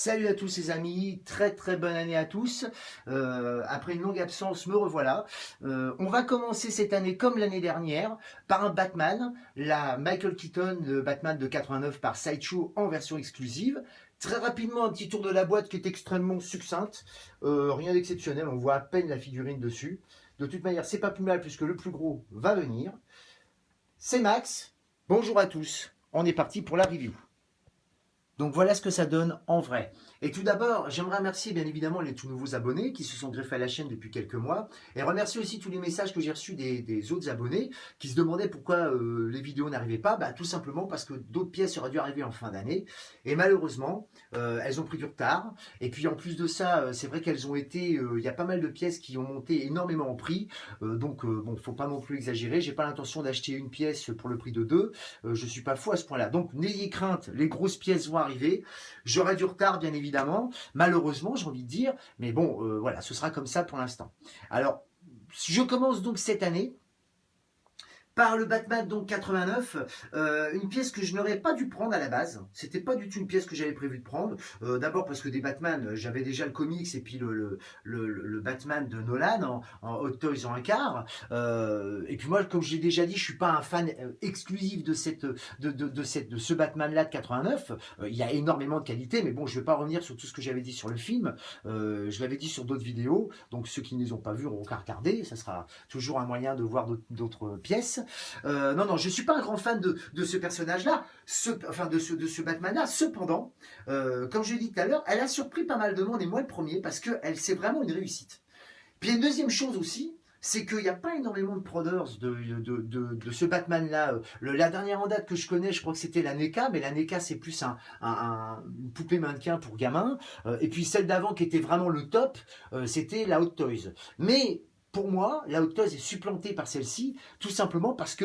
Salut à tous les amis, très bonne année à tous. Après une longue absence, me revoilà. On va commencer cette année comme l'année dernière par un Batman, la Michael Keaton de Batman de 89 par Sideshow en version exclusive. Très rapidement, un petit tour de la boîte qui est extrêmement succincte. Rien d'exceptionnel, on voit à peine la figurine dessus. De toute manière, c'est pas plus mal puisque le plus gros va venir. C'est Max, bonjour à tous, on est parti pour la review. Donc voilà ce que ça donne en vrai. Et tout d'abord, j'aimerais remercier bien évidemment les tout nouveaux abonnés qui se sont greffés à la chaîne depuis quelques mois. Et remercier aussi tous les messages que j'ai reçus des autres abonnés qui se demandaient pourquoi les vidéos n'arrivaient pas. Tout simplement parce que d'autres pièces auraient dû arriver en fin d'année. Et malheureusement, elles ont pris du retard. Et puis en plus de ça, c'est vrai qu'elles ont été... Il y a pas mal de pièces qui ont monté énormément en prix. Bon, faut pas non plus exagérer. J'ai pas l'intention d'acheter une pièce pour le prix de deux. Je suis pas fou à ce point-là. Donc n'ayez crainte, les grosses pièces vont arriver. J'aurai du retard bien évidemment, malheureusement j'ai envie de dire, mais bon voilà, ce sera comme ça pour l'instant. Alors je commence donc cette année par le Batman donc 89, une pièce que je n'aurais pas dû prendre à la base. C'était pas du tout une pièce que j'avais prévu de prendre. D'abord parce que des Batman, j'avais déjà le comics et puis le Batman de Nolan en Hot Toys en un quart. Et puis moi, comme j'ai déjà dit, je suis pas un fan exclusif de ce Batman-là de 89. Il y a énormément de qualité, mais bon, je vais pas revenir sur tout ce que j'avais dit sur le film. Je l'avais dit sur d'autres vidéos, donc ceux qui ne les ont pas vus auront qu'à regarder. Ça sera toujours un moyen de voir d'autres pièces. Non, je suis pas un grand fan de ce personnage-là, de ce Batman-là. Cependant, comme je l'ai dit tout à l'heure, elle a surpris pas mal de monde, et moi le premier, parce que c'est vraiment une réussite. Puis il y a une deuxième chose aussi, c'est qu'il n'y a pas énormément de proders de ce Batman-là. La dernière en date que je connais, je crois que c'était la NECA, mais la NECA, c'est plus une poupée mannequin pour gamins. Et puis celle d'avant qui était vraiment le top, c'était la Hot Toys. Mais pour moi, la Hot Toys est supplantée par celle-ci, tout simplement parce que,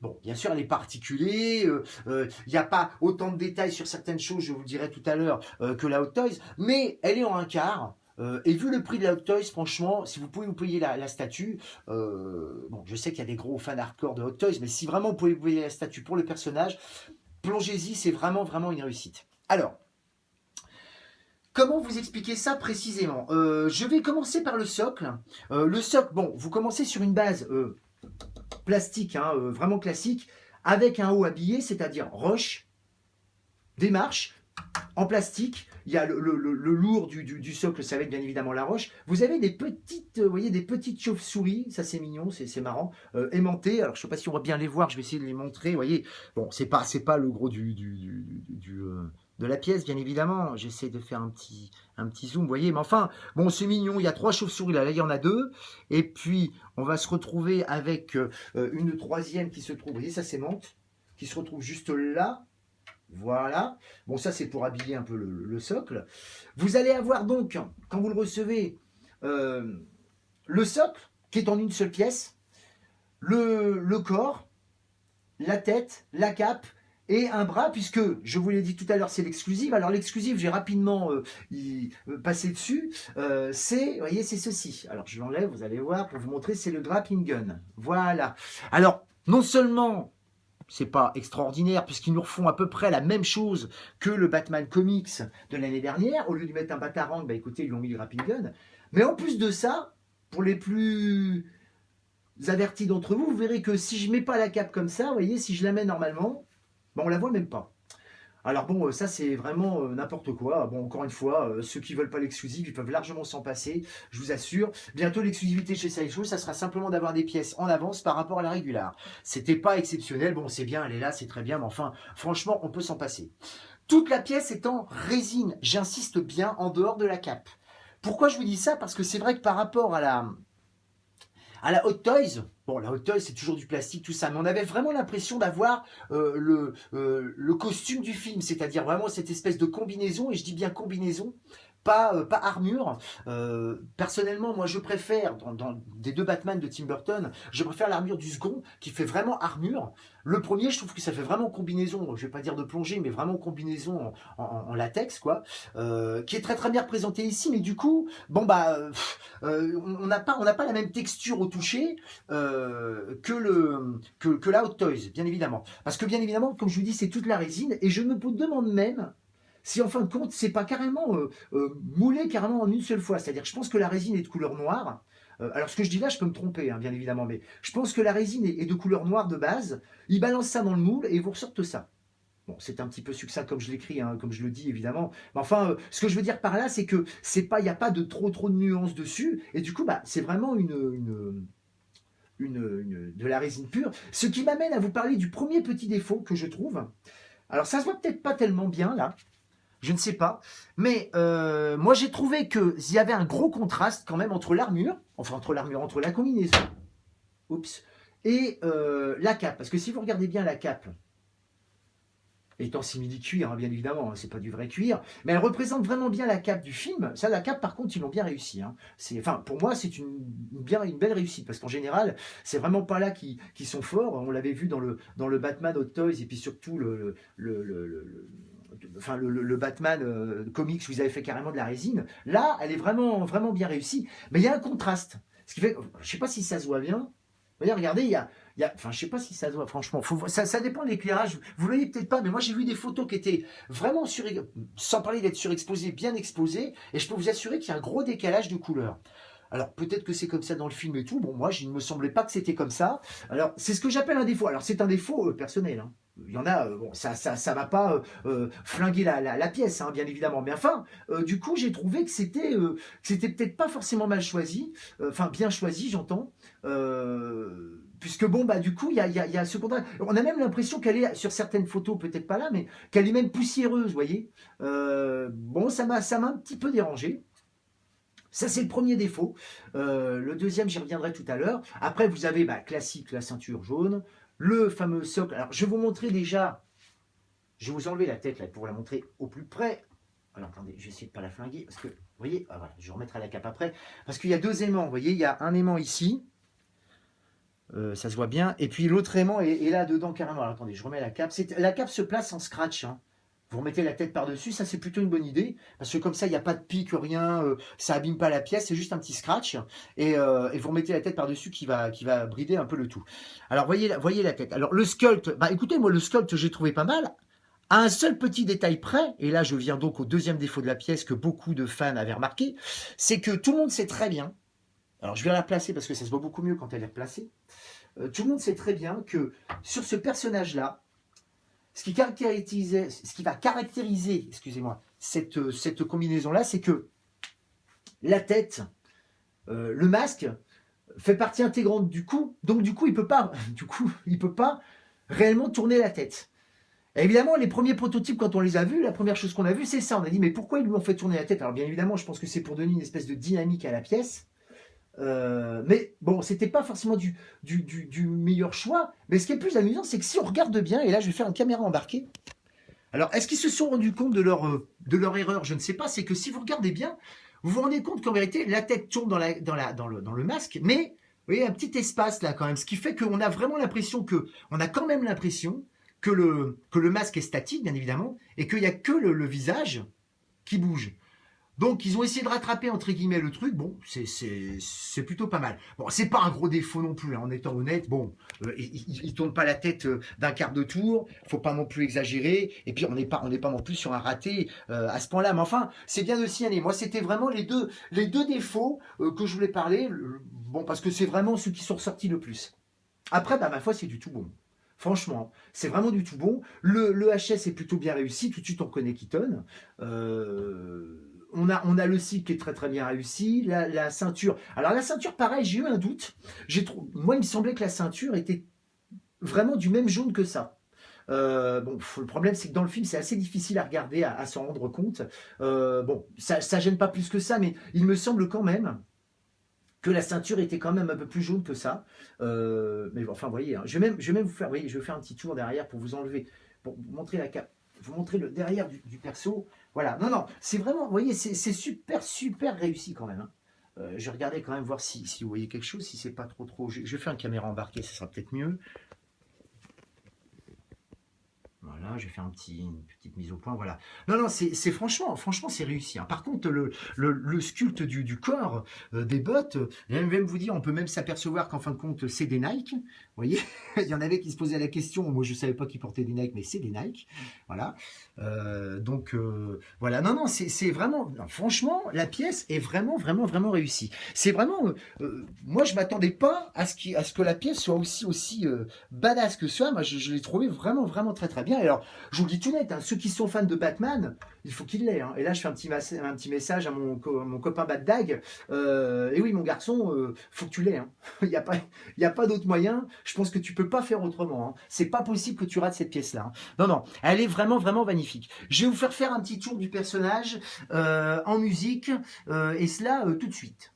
bon, bien sûr, elle est particulière, il n'y a pas autant de détails sur certaines choses, je vous le dirai tout à l'heure, que la Hot Toys, mais elle est en un quart. Et vu le prix de la Hot Toys, franchement, si vous pouvez vous payer la statue, bon, je sais qu'il y a des gros fans hardcore de Hot Toys, mais si vraiment vous pouvez vous payer la statue pour le personnage, plongez-y, c'est vraiment une réussite. Alors, comment vous expliquer ça précisément? Je vais commencer par le socle. Le socle, bon, vous commencez sur une base plastique, vraiment classique, avec un haut habillé, c'est-à-dire roche, des marches, en plastique. Il y a le lourd du socle, ça va être bien évidemment la roche. Vous avez des petites, voyez, des petites chauves-souris, ça c'est mignon, c'est marrant, aimantées. Alors je ne sais pas si on va bien les voir, je vais essayer de les montrer. Vous voyez, bon, c'est pas le gros de la pièce, bien évidemment. J'essaie de faire un petit zoom, vous voyez. Mais enfin, bon, c'est mignon. Il y a 3 chauves-souris là. Là, il y en a 2. Et puis, on va se retrouver avec une troisième qui se trouve, vous voyez, ça s'aimante, qui se retrouve juste là. Voilà. Bon, ça, c'est pour habiller un peu le socle. Vous allez avoir donc, quand vous le recevez, le socle, qui est en une seule pièce, le corps, la tête, la cape et un bras, puisque, je vous l'ai dit tout à l'heure, c'est l'exclusive. Alors, l'exclusive, j'ai rapidement passé dessus. Vous voyez, c'est ceci. Alors, je l'enlève, vous allez voir, pour vous montrer, c'est le grappling gun. Voilà. Alors, non seulement... c'est pas extraordinaire puisqu'ils nous refont à peu près la même chose que le Batman Comics de l'année dernière. Au lieu de mettre un batarang, écoutez, ils lui ont mis le grappling gun. Mais en plus de ça, pour les plus avertis d'entre vous, vous verrez que si je mets pas la cape comme ça, vous voyez, si je la mets normalement, on la voit même pas. Alors bon, ça c'est vraiment n'importe quoi. Bon, encore une fois, ceux qui veulent pas l'exclusive, ils peuvent largement s'en passer, je vous assure. Bientôt l'exclusivité chez Sideshow, ça sera simplement d'avoir des pièces en avance par rapport à la régulière. C'était pas exceptionnel, bon c'est bien, elle est là, c'est très bien, mais enfin, franchement, on peut s'en passer. Toute la pièce est en résine, j'insiste bien, en dehors de la cape. Pourquoi je vous dis ça? Parce que c'est vrai que par rapport à la Hot Toys, bon, la Hot Toys, c'est toujours du plastique, tout ça, mais on avait vraiment l'impression d'avoir le costume du film, c'est-à-dire vraiment cette espèce de combinaison, et je dis bien combinaison, pas armure. Personnellement, moi, je préfère, dans des 2 Batman de Tim Burton, je préfère l'armure du second, qui fait vraiment armure. Le premier, je trouve que ça fait vraiment combinaison, je vais pas dire de plongée, mais vraiment combinaison en latex, quoi, qui est très bien représenté ici, mais du coup, bon, on n'a pas la même texture au toucher que la Hot Toys, bien évidemment. Parce que, bien évidemment, comme je vous dis, c'est toute la résine, et je me demande même si en fin de compte, c'est pas carrément moulé carrément en une seule fois. C'est-à-dire, je pense que la résine est de couleur noire. Alors, ce que je dis là, je peux me tromper, hein, bien évidemment, mais je pense que la résine est de couleur noire de base. Ils balancent ça dans le moule et ils vous ressortent ça. Bon, c'est un petit peu succinct comme je l'écris, hein, comme je le dis évidemment. Mais enfin, ce que je veux dire par là, c'est que c'est pas, il n'y a pas de trop de nuances dessus, et du coup, bah, c'est vraiment de la résine pure. Ce qui m'amène à vous parler du premier petit défaut que je trouve. Alors, ça se voit peut-être pas tellement bien là, je ne sais pas, mais moi j'ai trouvé qu'il y avait un gros contraste quand même entre l'armure, entre la combinaison, oups, et la cape. Parce que si vous regardez bien la cape, étant simili-cuir, hein, bien évidemment, hein, c'est pas du vrai cuir, mais elle représente vraiment bien la cape du film. Ça, la cape, par contre, ils l'ont bien réussi. Hein. Enfin, pour moi, c'est une belle réussite, parce qu'en général, c'est vraiment pas là qu'ils sont forts. On l'avait vu dans le Batman Hot Toys, et puis surtout le Batman comics, vous avez fait carrément de la résine. Là, elle est vraiment bien réussie, mais il y a un contraste. Ce qui fait, je sais pas si ça se voit bien. Vous voyez, regardez, enfin, je sais pas si ça se voit, franchement. Ça dépend de l'éclairage. Vous le voyez peut-être pas, mais moi j'ai vu des photos qui étaient vraiment sans parler d'être surexposées, bien exposées, et je peux vous assurer qu'il y a un gros décalage de couleurs. Alors peut-être que c'est comme ça dans le film et tout. Bon, moi, il ne me semblait pas que c'était comme ça. Alors c'est ce que j'appelle un défaut. Alors c'est un défaut personnel. Hein. Il y en a, bon, ça va pas flinguer la pièce, hein, bien évidemment. Mais enfin, du coup, j'ai trouvé que c'était peut-être pas forcément mal choisi, enfin bien choisi, j'entends. Puisque bon, bah du coup, il y a ce contrat. On a même l'impression qu'elle est, sur certaines photos, peut-être pas là, mais qu'elle est même poussiéreuse, vous voyez. Bon, ça m'a un petit peu dérangé. Ça, c'est le premier défaut. Le deuxième, j'y reviendrai tout à l'heure. Après, vous avez, bah, classique, la ceinture jaune, le fameux socle. Alors, je vais vous montrer déjà, je vais vous enlever la tête là pour la montrer au plus près. Alors, attendez, je vais essayer de ne pas la flinguer, parce que, vous voyez, ah, voilà, je remettrai la cape après, parce qu'il y a deux aimants, vous voyez, il y a un aimant ici, ça se voit bien, et puis l'autre aimant est là dedans carrément. Alors, attendez, je remets la cape. La cape se place en scratch, hein. Vous remettez la tête par-dessus, ça c'est plutôt une bonne idée, parce que comme ça, il n'y a pas de pique, rien, ça abîme pas la pièce, c'est juste un petit scratch, et vous remettez la tête par-dessus qui va brider un peu le tout. Alors, voyez la tête. Alors, le sculpt, bah écoutez, moi, le sculpt, j'ai trouvé pas mal, à un seul petit détail près, et là, je viens donc au deuxième défaut de la pièce que beaucoup de fans avaient remarqué, c'est que tout le monde sait très bien, alors je vais la placer parce que ça se voit beaucoup mieux quand elle est replacée, tout le monde sait très bien que sur ce personnage-là, ce qui va caractériser, excusez-moi, cette combinaison-là, c'est que la tête, le masque, fait partie intégrante du cou, donc du coup, il peut pas réellement tourner la tête. Et évidemment, les premiers prototypes, quand on les a vus, la première chose qu'on a vue, c'est ça. On a dit, mais pourquoi ils lui ont fait tourner la tête? Alors bien évidemment, je pense que c'est pour donner une espèce de dynamique à la pièce. Mais bon, c'était pas forcément du meilleur choix. Mais ce qui est le plus amusant, c'est que si on regarde bien, et là je vais faire une caméra embarquée. Alors, est-ce qu'ils se sont rendus compte de leur erreur? Je ne sais pas. C'est que si vous regardez bien, vous vous rendez compte qu'en vérité, la tête tourne dans le masque, mais vous voyez un petit espace là quand même. Ce qui fait qu'on a vraiment l'impression on a quand même l'impression que le masque est statique, bien évidemment, et qu'il n'y a que le visage qui bouge. Donc, ils ont essayé de rattraper, entre guillemets, le truc. Bon, c'est plutôt pas mal. Bon, c'est pas un gros défaut non plus, hein, en étant honnête. Bon, ils tournent pas la tête d'un quart de tour. Faut pas non plus exagérer. Et puis, on n'est pas non plus sur un raté à ce point-là. Mais enfin, c'est bien de signaler. Moi, c'était vraiment les deux défauts que je voulais parler. Bon, parce que c'est vraiment ceux qui sont ressortis le plus. Après, bah, ma foi, c'est du tout bon. Franchement, c'est vraiment du tout bon. Le HS est plutôt bien réussi. Tout de suite, on connaît Keaton. On a le cycle qui est très bien réussi. La ceinture. Alors la ceinture, pareil, j'ai eu un doute. Moi, il me semblait que la ceinture était vraiment du même jaune que ça. Bon, le problème, c'est que dans le film, c'est assez difficile à regarder, à s'en rendre compte. Bon, ça gêne pas plus que ça, mais il me semble quand même que la ceinture était quand même un peu plus jaune que ça. Mais bon, enfin, vous voyez, hein, je vais même vous faire, voyez, je vais faire un petit tour derrière pour vous enlever, pour vous montrer la cape, vous montrer le derrière du perso. Voilà, non, c'est vraiment, vous voyez, c'est super réussi quand même. Hein. Je vais regarder quand même voir si vous voyez quelque chose, si c'est pas trop. Je vais faire une caméra embarquée, ça sera peut-être mieux. Voilà. Voilà, je vais faire une petite mise au point. Voilà. Non, non, franchement, c'est réussi, hein. Par contre, le sculpte du corps des bottes, je vais même vous dire, on peut même s'apercevoir qu'en fin de compte, c'est des Nike. Vous voyez, il y en avait qui se posaient la question. Moi, je savais pas qu'ils portaient des Nike, mais c'est des Nike. Voilà. Voilà. Non, non, c'est vraiment. Non, franchement, la pièce est vraiment réussie. C'est vraiment. Moi, je m'attendais pas à ce que la pièce soit aussi badass que ça. Moi, je l'ai trouvé vraiment très bien. Et alors, je vous le dis tout net, hein, ceux qui sont fans de Batman, il faut qu'ils l'aient, hein. Et là, je fais un petit message à mon copain Bad Dag. Et oui, mon garçon, faut que tu l'aies, hein. Il y a pas d'autre moyen. Je pense que tu peux pas faire autrement, hein. C'est pas possible que tu rates cette pièce-là, hein. Non, non, elle est vraiment magnifique. Je vais vous faire un petit tour du personnage en musique, et cela tout de suite.